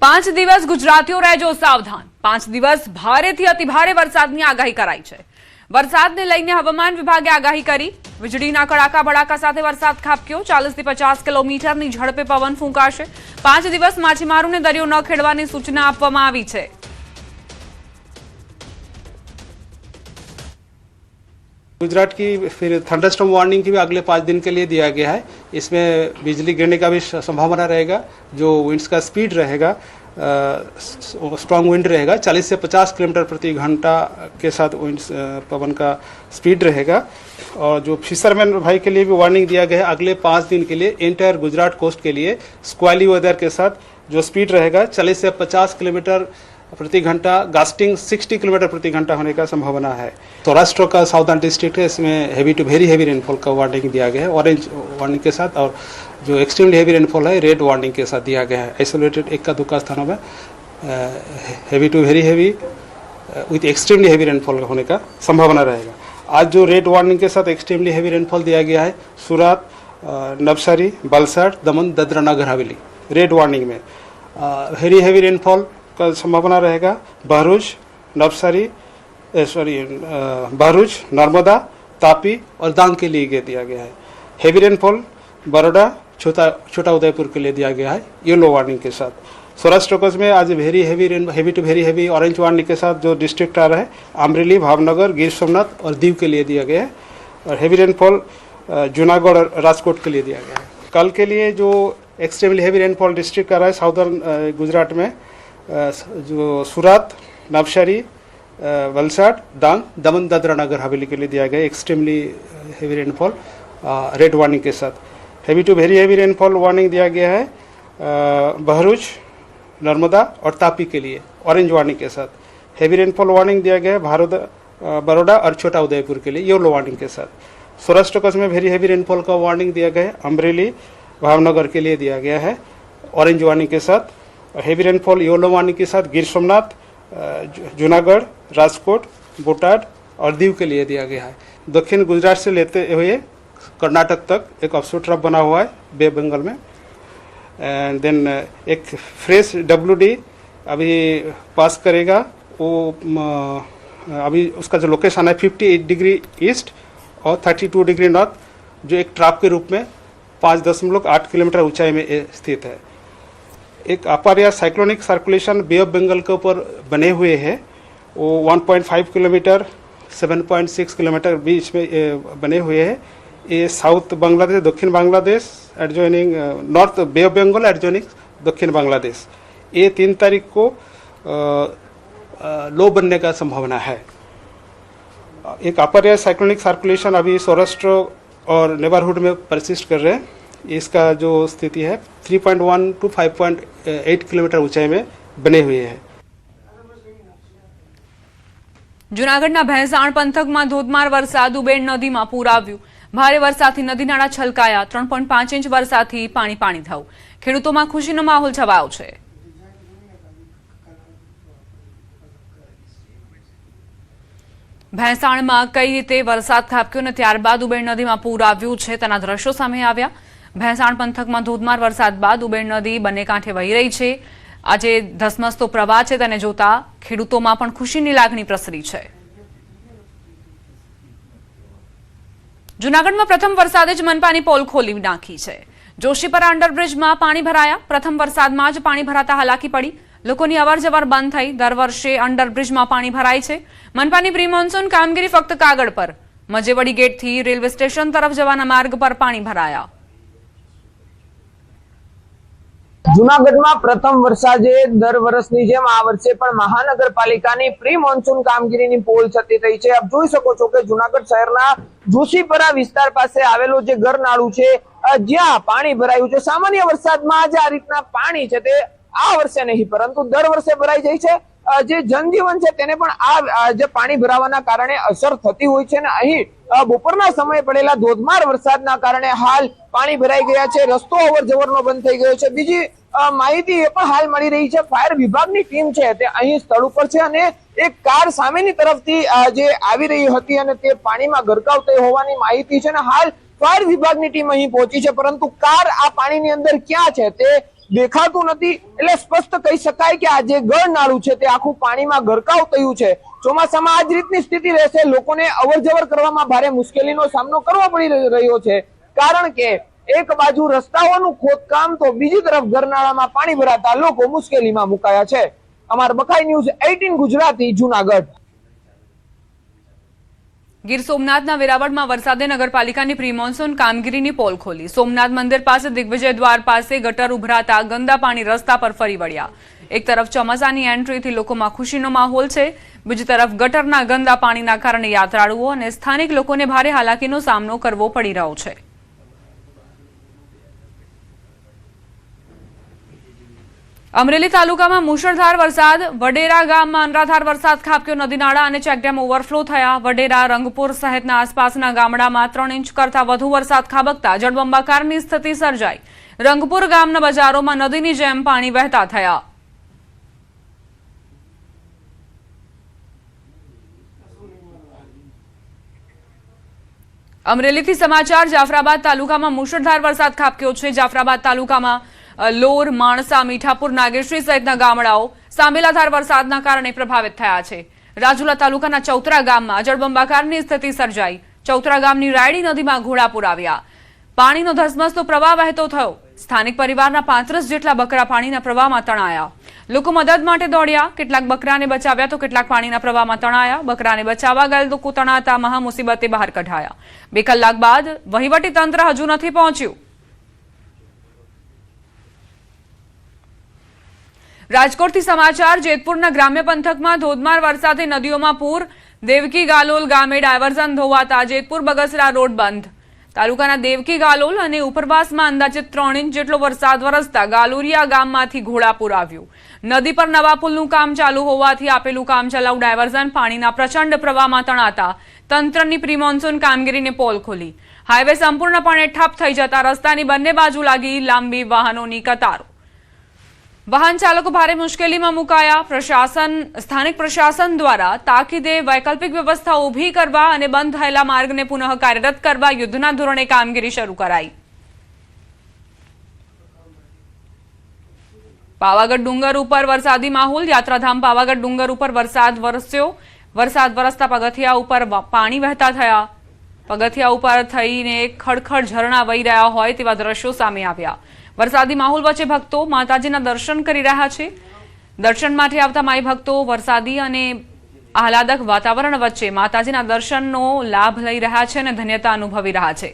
5 દિવસ ગુજરાતીઓ રહેજો સાવધાન। 5 દિવસ ભારેથી અતિભારે વરસાદની આગાહી કરાઈ છે। વરસાદને લઈને હવામાન વિભાગે આગાહી કરી। વીજળીના કડાકા ભડાકા સાથે વરસાદ ખાબક્યો। 40 થી 50 કિલોમીટરની ઝડપે પવન ફૂંકાશે। 5 દિવસ માછીમારોને દરિયો ન ખેડવાની સૂચના આપવામાં આવી છે। गुजरात की फिर थंडरस्टॉर्म वार्निंग की भी अगले 5 दिन के लिए दिया गया है। इसमें बिजली गिरने का भी संभावना रहेगा। जो विंड्स का स्पीड रहेगा, स्ट्रॉन्ग विंड रहेगा, 40 से 50 किलोमीटर प्रति घंटा के साथ विंड्स पवन का स्पीड रहेगा। और जो फिशरमैन भाई के लिए भी वार्निंग दिया गया है अगले 5 दिन के लिए एंटायर गुजरात कोस्ट के लिए स्क्वाली वेदर के साथ जो स्पीड रहेगा 40 से 50 किलोमीटर प्रति घंटा, गास्टिंग 60 किलोमीटर प्रति घंटा होने का संभावना है। सौराष्ट्र का साउदर्न डिस्ट्रिक्ट है, इसमें heavy to very heavy rainfall का वार्निंग दिया गया है ऑरेंज वार्निंग के साथ। और जो एक्सट्रीमली हेवी रेनफॉल है रेड वार्निंग के साथ दिया गया है। आइसोलेटेड एक का दुक्का स्थानों में heavy to very heavy with extremely heavy rainfall होने का संभावना रहेगा। आज जो रेड वार्निंग के साथ एक्सट्रीमली हेवी रेनफॉल दिया गया है सूरत, नवसारी, वलसाड, दमन, दादरा नगर हवेली रेड वार्निंग में वेरी हेवी रेनफॉल का संभावना रहेगा। भरूच, नवसारी भरूच, नर्मदा, तापी और डांग के लिए दिया गया है। हेवी रेनफॉल बड़ौदा, छोटा उदयपुर के लिए दिया गया है येलो वार्निंग के साथ। सौराष्ट्र कोस्ट में आज heavy to very heavy orange warning के साथ जो डिस्ट्रिक्ट आ रहा है अमरेली, भावनगर, गिर सोमनाथ और दीव के लिए दिया गया है। और हेवी रेनफॉल जूनागढ़ और राजकोट के लिए दिया गया है। कल के लिए जो एक्सट्रीमली हेवी रेनफॉल डिस्ट्रिक्ट आ रहा है साउदर्न गुजरात में जो सूरत, नवसारी, वलसाड, डांग, दमन, दादरा नगर हवेली के लिए दिया गया extremely heavy rainfall red warning के साथ। Heavy to very heavy rainfall warning दिया गया है भरूच, नर्मदा और तापी के लिए ऑरेंज वार्निंग के साथ। हेवी रेनफॉल वार्निंग दिया गया है बड़ौदा और छोटा उदयपुर के लिए येलो वार्निंग के साथ। सौराष्ट्र कच्छ में वेरी हेवी रेनफॉल का वार्निंग दिया गया है अमरेली, भावनगर के लिए दिया गया है ऑरेंज वार्निंग के साथ। हेवी रेनफॉल येलो वार्निंग के साथ गिर सोमनाथ, जूनागढ़, राजकोट, बोटाड और दीव के लिए दिया गया है। दक्षिण गुजरात से लेते हुए कर्नाटक तक एक ऑफशोर ट्रफ बना हुआ है बे बंगाल में। एंड देन एक फ्रेश WD अभी पास करेगा। वो अभी उसका जो लोकेशन है 58 डिग्री ईस्ट और 32 डिग्री नॉर्थ, जो एक ट्रैप के रूप में 5.8 किलोमीटर ऊंचाई में स्थित है। एक अपर या cyclonic circulation Bay of Bengal के ऊपर बने हुए हैं। वो 1.5 किलोमीटर 7.6 किलोमीटर बीच में बने हुए हैं। ये साउथ बांग्लादेश, दक्षिण Bangladesh adjoining north Bay of Bengal adjoining दक्षिण बांग्लादेश, ये 3 तारीख को लो बनने का संभावना है। एक अपर या साइक्लोनिक सर्कुलेशन अभी सौराष्ट्र और नेबरहुड में परसिस्ट कर रहे हैं। इसका जो स्थिति है 3.1 to 5.8 किलोमीटर ऊंचाई में बने हुए हैं। જૂનાગઢના ભેંસાણ પંથકમાં ધોધમાર વરસાદ, ઉબેણ નદીમાં પૂર આવ્યું। ભારે વરસાદથી નદી નાળા છલકાયા। 3.5 ઇંચ વરસાદથી પાણી થયું। ખેડૂતોમાં ખુશીનો માહોલ છવાયો છે। ભેંસાણમાં કઈ રીતે વરસાદ ખાબક્યો અને ત્યારબાદ ઉબેણ નદીમાં પૂર આવ્યું છે તેના દ્રશ્યો સામે આવ્યા। ભેંસાણ પંથકમાં ધોધમાર વરસાદ બાદ ઉબેણ નદી બંને કાંઠે વહી રહી છે। આજે ધસમસતો પ્રવાહ છે તેને જોતા ખેડૂતોમાં પણ ખુશીની લાગણી પ્રસરી છે। જૂનાગઢમાં પ્રથમ વરસાદે જ મનપાની પોલ ખોલી નાખી છે। જોશીપરા અંડરબ્રિજમાં પાણી ભરાયા। પ્રથમ વરસાદમાં જ પાણી ભરાતા હાલાકી પડી। લોકોની અવરજવર બંધ થઈ। દર વર્ષે અંડરબ્રિજમાં પાણી ભરાય છે। મનપાની પ્રી મોન્સૂન કામગીરી ફક્ત કાગળ પર। મજેવડી ગેટથી રેલવે સ્ટેશન તરફ જવાના માર્ગ પર પાણી ભરાયા। જૂનાગઢમાં પ્રથમ વરસાદે દર વર્ષની જેમ આ વર્ષે પણ મહાનગરપાલિકાની પ્રી મોન્સૂન કામગીરીની પોલ છતી થઈ છે। આપ જોઈ શકો છો કે જૂનાગઢ શહેરના જોશીપરા વિસ્તાર પાસે આવેલું જે ગરનાળું છે જ્યાં પાણી ભરાયું છે। સામાન્ય વરસાદમાં જ આ રીતના પાણી છે તે આ વર્ષે નહીં પરંતુ દર વર્ષે ભરાઈ જાય છે। જે જનજીવન છે તેને પણ આ જે પાણી ભરાવાના કારણે અસર થતી હોય છે અને અહીં બપોરના સમયે પડેલા ધોધમાર વરસાદના કારણે હાલ પાણી ભરાઈ ગયા છે। રસ્તો અવર જવરનો બંધ થઈ ગયો છે। બીજી માહિતી એ પણ હાલ મળી રહી છે ફાયર વિભાગની ટીમ છે તે અહીં સ્થળ ઉપર છે અને એક કાર સામેની તરફથી જે આવી રહી હતી અને તે પાણીમાં ગરકાવ થઈ હોવાની માહિતી છે અને હાલ ફાયર વિભાગની ટીમ અહીં પહોંચી છે પરંતુ કાર આ પાણીની અંદર ક્યાં છે તે દેખાતું નથી, એટલે સ્પષ્ટ કહી શકાય કે આ જે ગળ નાળું છે તે આખું પાણીમાં ગરકાવ થયું છે। ચોમાસામાં આ જ રીતની સ્થિતિ રહેશે, લોકોને અવર જવર કરવામાં ભારે મુશ્કેલીનો સામનો કરવો પડી રહ્યો છે, કારણ કે એક બાજુ રસ્તાઓનું ખોદકામ તો બીજી તરફ ગરનાળામાં પાણી ભરાતા લોકો મુશ્કેલીમાં મુકાયા છે। અમાર બખાઈ ન્યૂઝ 18 ગુજરાતી જૂનાગઢ। ગીર સોમનાથના વેરાવળમાં વરસાદે નગરપાલિકાની પ્રી મોન્સૂન કામગીરીની પોલ ખોલી। સોમનાથ મંદિર પાસે દિગ્વિજય દ્વાર પાસે ગટર ઉભરાતા ગંદા પાણી રસ્તા પર ફરી વળ્યા। એક તરફ ચોમાસાની એન્ટ્રીથી લોકોમાં ખુશીનો માહોલ છે, બીજી તરફ ગટરના ગંદા પાણીના કારણે યાત્રાળુઓ અને સ્થાનિક લોકોને ભારે હાલાકીનો સામનો કરવો પડી રહ્યો છે। અમરેલી તાલુકામાં મુશળધાર વરસાદ, વડેરા ગામમાં અનરાધાર વરસાદ ખાબક્યો, નદી નાળા અને ચેકડેમ ઓવરફ્લો થયા। વડેરા, રંગપુર સહિતના આસપાસના ગામડામાં 3 ઇંચ કરતા વધુ વરસાદ ખાબકતા જળબંબાકારની સ્થિતિ સર્જાઈ। રંગપુર ગામના બજારોમાં નદીની જેમ પાણી વહેતા થયા। અમરેલીથી સમાચાર, જાફરાબાદ તાલુકામાં મુશળધાર વરસાદ ખાબક્યો છે। જાફરાબાદ તાલુકામાં લોર, માણસા, મીઠાપુર, નાગેશ્રી સહિતના ગામડાઓ સાંભેલાધાર વરસાદના કારણે પ્રભાવિત થયા છે। રાજુલા તાલુકાના ચૌતરા ગામમાં જળબંબાકારની સ્થિતિ સર્જાઈ। ચૌતરા ગામની રાયડી નદીમાં ઘોડાપુર આવ્યા। પાણીનો ધસમસતો પ્રવાહ વહેતો થયો। સ્થાનિક પરિવારના 35 જેટલા બકરા પાણીના પ્રવાહમાં તણાયા। લોકો મદદ માટે દોડ્યા, કેટલાક બકરાને બચાવ્યા તો કેટલાક પાણીના પ્રવાહમાં તણાયા। બકરાને બચાવવા ગયેલ લોકો તણાતા મહા મુસીબતે બહાર કઢાયા। 2 કલાક બાદ વહીવટી તંત્ર હજુ નથી પહોંચ્યું। રાજકોટથી સમાચાર, જેતપુરના ગ્રામ્ય પંથકમાં ધોધમાર વરસાદે નદીઓમાં પૂર। દેવકી ગાલોલ ગામે ડાયવર્ઝન ધોવાતા જેતપુર બગસરા રોડ બંધ। તાલુકાના દેવકી ગાલોલ અને ઉપરવાસમાં અંદાજિત 3 ઇંચ જેટલો વરસાદ વરસતા ગાલુરિયા ગામમાંથી ઘોડાપુર આવ્યું। નદી પર નવા પુલનું કામ ચાલુ હોવાથી આપેલું કામચલાઉ ડાયવર્ઝન પાણીના પ્રચંડ પ્રવાહમાં તણાતા તંત્રની પ્રી મોન્સૂન કામગીરીને પોલ ખોલી। હાઈવે સંપૂર્ણપણે ઠપ થઈ જતા રસ્તાની બંને બાજુ લાગી લાંબી વાહનોની કતારો। વાહન ચાલકો ભારે મુશ્કેલીમાં મુકાયા। સ્થાનિક પ્રશાસન દ્વારા તાકીદે વૈકલ્પિક વ્યવસ્થા ઊભી કરવા અને બંધ થયેલા માર્ગને પુનઃ કાર્યરત કરવા યુદ્ધના ધોરણે કામગીરી શરૂ કરાઈ। પાવાગઢ ડુંગર ઉપર વરસાદી માહોલ, યાત્રાધામ પાવાગઢ ડુંગર ઉપર વરસાદ વરસ્યો। વરસાદ વરસતા પગથિયા ઉપર પાણી વહેતા થયા। પગથિયા ઉપર થઈને ખડખડ ઝરણા વહી રહ્યા હોય તેવા દ્રશ્યો સામે આવ્યા। વરસાદી માહોલ વચ્ચે ભક્તો માતાજીના દર્શન કરી રહ્યા છે। દર્શન માટે આવતા માઈ ભક્તો વરસાદી અને આહલાદક વાતાવરણ વચ્ચે માતાજીના દર્શનનો લાભ લઈ રહ્યા છે અને ધન્યતા અનુભવી રહ્યા છે।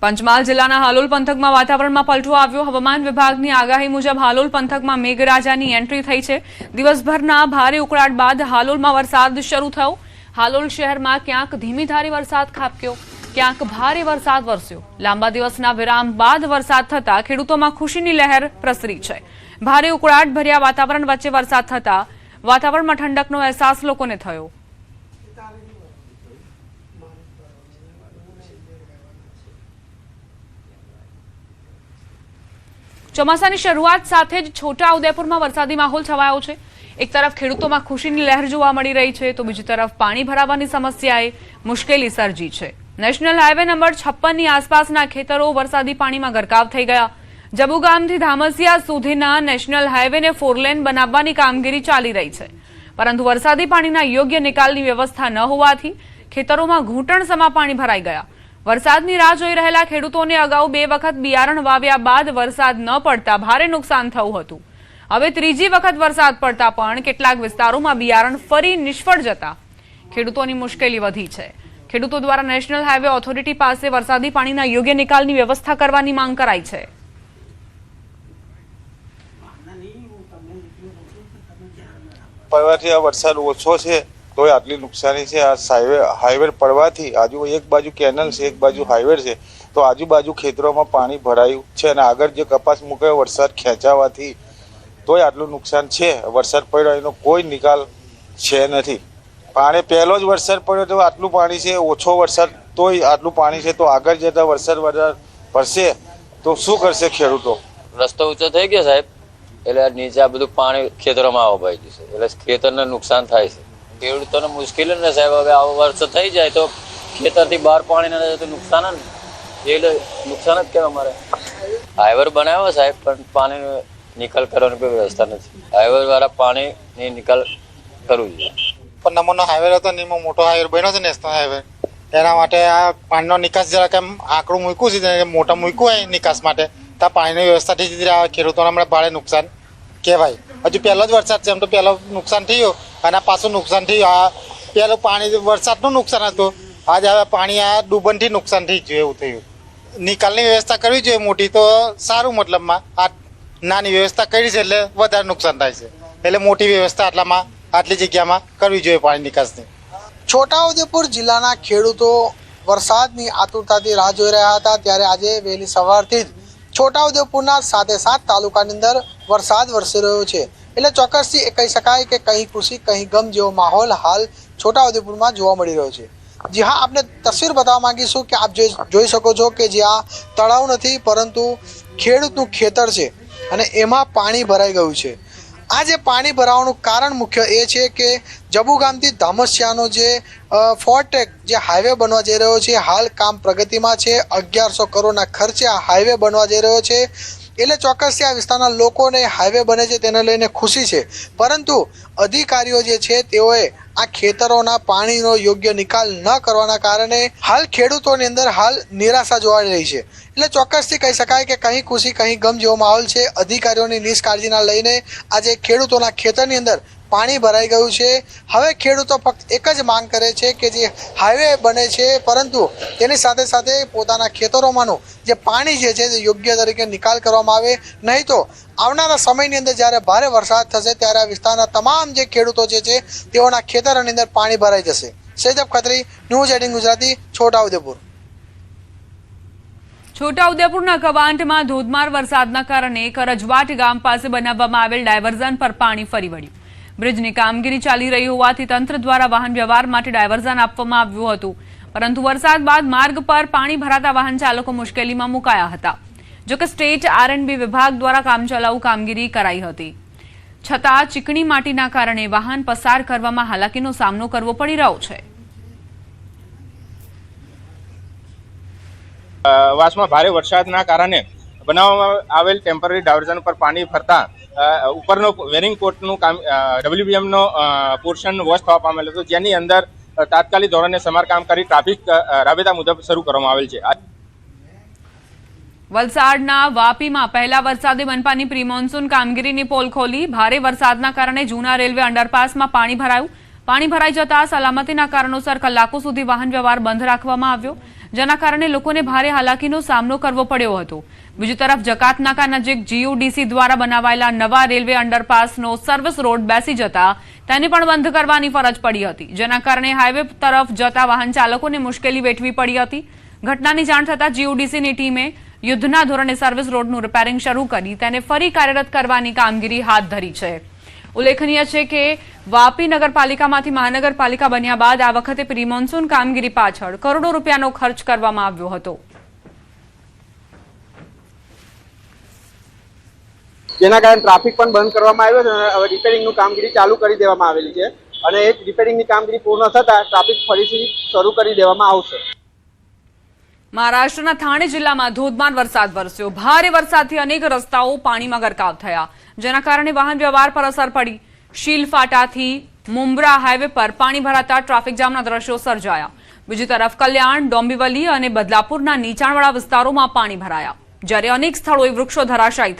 પંચમહાલ જિલ્લાના હાલોલ પંથકમાં વાતાવરણમાં પલટો આવ્યો। હવામાન વિભાગની આગાહી મુજબ હાલોલ પંથકમાં મેઘરાજાની એન્ટ્રી થઈ છે। દિવસભરના ભારે ઉકળાટ બાદ હાલોલમાં વરસાદ શરૂ થયો। હાલોલ શહેરમાં ક્યાંક ધીમી ધારે વરસાદ ખાબક્યો, ક્યાંક ભારે વરસાદ વરસ્યો। લાંબા દિવસના વિરામ બાદ વરસાદ થતા ખેડૂતોમાં ખુશીની લહેર પ્રસરી છે। ભારે ઉકળાટ ભર્યા વાતાવરણ વચ્ચે વરસાદ થતા વાતાવરણમાં ઠંડકનો અહેસાસ લોકોને થયો। ચોમાસાની શરૂઆત સાથે જ છોટા ઉદેપુરમાં વરસાદી માહોલ છવાયો છે। એક તરફ ખેડૂતોમાં ખુશીની લહેર જોવા મળી રહી છે તો બીજી તરફ પાણી ભરાવાની સમસ્યાએ મુશ્કેલી સર્જી છે। નેશનલ હાઈવે નંબર 56ની આસપાસના ખેતરો વરસાદી પાણીમાં ગરકાવ થઈ ગયા। જબુગામથી ધામસિયા સુધીના નેશનલ હાઈવેને 4 લેન બનાવવાની કામગીરી ચાલી રહી છે, પરંતુ વરસાદી પાણીના યોગ્ય નિકાલની વ્યવસ્થા ન હોવાથી ખેતરોમાં ઘૂંટણસમા પાણી ભરાઈ ગયા। વરસાદની રાહ જોઈ રહેલા ખેડૂતોને અગાઉ 2 વખત બિયારણ વાવ્યા બાદ વરસાદ ન પડતા ભારે નુકસાન થયું હતું। હવે ત્રીજી વખત વરસાદ પડતા પણ કેટલાક વિસ્તારોમાં બિયારણ ફરી નિષ્ફળ જતા ખેડૂતોની મુશ્કેલી વધી છે। ખેડૂતો દ્વારા નેશનલ હાઈવે ઓથોરિટી પાસે વરસાદી પાણીના યોગ્ય નિકાલની વ્યવસ્થા કરવાની માંગ કરાઈ છે। પડવાથી આ વરસાદ ઓછો છે તોય આટલી નુકસાની છે। આ હાઈવે પડવાથી એક બાજુ કેનલ છે, એક બાજુ હાઈવે છે, તો આજુબાજુ ખેતરોમાં પાણી ભરાયું છે અને આગળ જે કપાસ મૂકાયો વરસાદ ખેંચાવાથી તોય આટલું નુકસાન છે। વરસાદ પડ્યો એનો કોઈ નિકાલ છે નથી। પાણી પહેલો જ વરસાદ પડ્યો તો આટલું પાણી છે, ઓછો વરસાદ તોય આટલું પાણી છે, તો આગળ જતા વરસાદ પડશે તો શું કરશે ખેડૂતો? રસ્તો ઊંચો થઈ ગયો સાહેબ, એટલે નીચે આ બધું પાણી ખેતરોમાં આવવાઈ જશે, એટલે ખેતરને નુકસાન થાય છે। ખેડૂતોને મુશ્કેલી ને સાહેબ, હવે આવો વરસાદ થઈ જાય તો ખેતરથી બહાર પાણી ના જાય તો નુકસાન ને। એટલે નુકસાન જ કેમ અમારે હાઈવે બનાવ્યો સાહેબ પણ પાણી નિકાલ કરવાની કોઈ વ્યવસ્થા નથી હાઈવે દ્વારા પાણીની નિકાલ કરવું જોઈએ પણ નંબરનો હાઈવે હતો ને એમાં મોટો હાઈવે બન્યો છે નેશનલ હાઈવે એના માટે આ પાણીનો નિકાસ જરાક એમ આંકડું મૂક્યું છે મોટા મૂક્યું હોય નિકાસ માટે તો આ પાણીની વ્યવસ્થાથી ખેડૂતોને હમણાં ભારે નુકસાન કહેવાય હજુ પહેલો જ વરસાદ છે એમ તો પહેલો નુકસાન થયું અને પાછું નુકસાન થયું આ પહેલું પાણી વરસાદનું નુકસાન હતું આજે હવે પાણી આ ડૂબનથી નુકસાન થઈ ગયું એવું થયું નિકાલની વ્યવસ્થા કરવી જોઈએ મોટી તો સારું મતલબમાં આ નાની વ્યવસ્થા કરી છે એટલે વધારે નુકસાન થાય છે એટલે મોટી વ્યવસ્થા આટલી જગ્યામાં કરવી જોઈએ પાણી નિકાસની છોટાઉદેપુર જિલ્લાના ખેડૂતો વરસાદની આતુરતાથી રાહ જોઈ રહ્યા હતા ત્યારે આજે વહેલી સવારથી જ છોટાઉદેપુરના 7 તાલુકાની અંદર વરસાદ વરસી રહ્યો છે એટલે ચોક્કસથી કહી શકાય કે કहीं ખુશી કहीं ગમ જેવો માહોલ હાલ છોટાઉદેપુરમાં જોવા મળી રહ્યો છે જી હા આપણે તસવીર બતાવવા માંગીશું કે આપ જોઈ શકો છો કે જ્યાં તળાવ નથી પરંતુ ખેડૂતનું ખેતર છે અને એમાં પાણી ભરાઈ ગયું છે આ જે પાણી ભરાવાનું કારણ મુખ્ય એ છે કે જબુ ગામથી ધામસિયાનો જે ફોરટેક જે હાઈવે બનવા જઈ રહ્યો છે હાલ કામ પ્રગતિમાં છે 1100 કરોડના ખર્ચે આ હાઈવે બનવા જઈ રહ્યો છે એટલે ચોક્કસથી આ વિસ્તારના લોકોને હાઈવે બને છે તેને લઈને ખુશી છે પરંતુ અધિકારીઓ જે છે તેઓએ આ ખેતરોના પાણીનો યોગ્ય નિકાલ ન કરવાના કારણે હાલ ખેડૂતોની અંદર હાલ નિરાશા જોવા રહી છે એટલે ચોક્કસથી કહી શકાય કે કहीं ખુશી કहीं ગમ જેવો માહોલ છે અધિકારીઓની નિષ્કાળજીના લઈને આજે ખેડૂતોના ખેતરની અંદર પાણી ભરાઈ ગયું છે હવે ખેડૂતો ફક્ત એક જ માંગ કરે છે કે જે હાઈવે બને છે પરંતુ તેની સાથે સાથે પોતાના ખેતરોમાંનું જે પાણી જે છે તે યોગ્ય તરીકે નિકાલ કરવામાં આવે નહીં તો આવનારા સમયની અંદર જ્યારે ભારે વરસાદ થશે ત્યારે આ વિસ્તારના તમામ જે ખેડૂતો જે છે તેઓના ખેતરોની અંદર પાણી ભરાઈ જશે સૈદબ ખત્રી ન્યૂઝ 18 ગુજરાતી છોટાઉદેપુર છોટાઉદેપુરના કવાંટમાં ધોધમાર વરસાદના કારણે કરજવાટ ગામ પાસે બનાવવામાં આવેલ ડાયવર્ઝન પર પાણી ફરી વળ્યું બ્રિજની કામગીરી ચાલી રહી હોવાથી તંત્ર દ્વારા વાહન વ્યવહાર માટે ડાયવર્ઝન આપવામાં આવ્યું હતું પરંતુ વરસાદ બાદ માર્ગ પર પાણી ભરાતા વાહન ચાલકો મુશ્કેલીમાં મુકાયા હતા જોકે સ્ટેટ R&B વિભાગ દ્વારા કામચલાઉ કામગીરી કરાઈ હતી છતાં ચીકણી માટીના કારણે વાહન પસાર કરવામાં હાલાકીનો સામનો કરવો પડી રહ્યો છે વાસમાં ભારે વરસાદના કારણે બનાવવામાં આવેલ ટેમ્પરરી ડાયવર્ઝન પર પાણી ફરતા ઉપરનો વેરિંગ કોટનું કામ WBM નો પોર્શન વોશ થવા પામેલ હતું જેની અંદર તાત્કાલિક ધોરણે સમારકામ કરી ટ્રાફિક રાબેતા મુજબ શરૂ કરવામાં આવેલ છે વલસાડના વાપીમાં પહેલા વરસાદે મનપાની પ્રી મોન્સૂન કામગીરીની પોલ ખોલી ભારે વરસાદના કારણે જૂના રેલવે અંડરપાસમાં પાણી ભરાયું પાણી ભરાઈ જતા સલામતીના કારણોસર કલાકો સુધી વાહન વ્યવહાર બંધ રાખવામાં આવ્યો જેના કારણે લોકોને ભારે હાલાકીનો સામનો કરવો પડ્યો હતો બીજી તરફ જકાતનાકા નજીક GUDC દ્વારા બનાવાયેલા નવા રેલવે અંડરપાસનો સર્વિસ રોડ બેસી જતા તેને પણ બંધ કરવાની ફરજ પડી હતી જેના કારણે હાઈવે તરફ જતા વાહન ચાલકોને મુશ્કેલી વેઠવી પડી હતી ઘટનાની જાણ થતાં GUDCની ટીમે યુદ્ધના ધોરણે સર્વિસ રોડનું રિપેરિંગ શરૂ કરી તેને ફરી કાર્યરત કરવાની કામગીરી હાથ ધરી છે ઉલ્લેખનીય છે કે વાપી નગરપાલિકામાંથી મહાનગરપાલિકા બન્યા બાદ આ વખતે પ્રી મોન્સૂન કામગીરી પાછળ કરોડો રૂપિયાનો ખર્ચ કરવામાં આવ્યો હતો જેના કારણે ટ્રાફિક પણ બંધ કરવામાં આવ્યો છે અને હવે રિપેરિંગનું કામગીરી ચાલુ કરી દેવામાં આવેલી છે અને એ રિપેરિંગની કામગીરી પૂર્ણ થતાં ટ્રાફિક ફરીથી શરૂ કરી દેવામાં આવશે મહારાષ્ટ્રના થાણે જિલ્લામાં ધોધમાર વરસાદ વરસ્યો ભારે વરસાદથી અનેક રસ્તાઓ પાણીમાં ગરકાવ થયા જેના કારણે વાહન વ્યવહાર પર અસર પડી શીલ ફાટાથી મુંબ્રા હાઈવે પર પાણી ભરાતા ટ્રાફિક જામના દ્રશ્યો સર્જાયા બીજી તરફ કલ્યાણ ડોંબિવલી અને બદલાપુરના નીચાણવાળા વિસ્તારોમાં પાણી ભરાયા જ્યારે અનેક સ્થળોએ વૃક્ષો ધરાશાયી થયા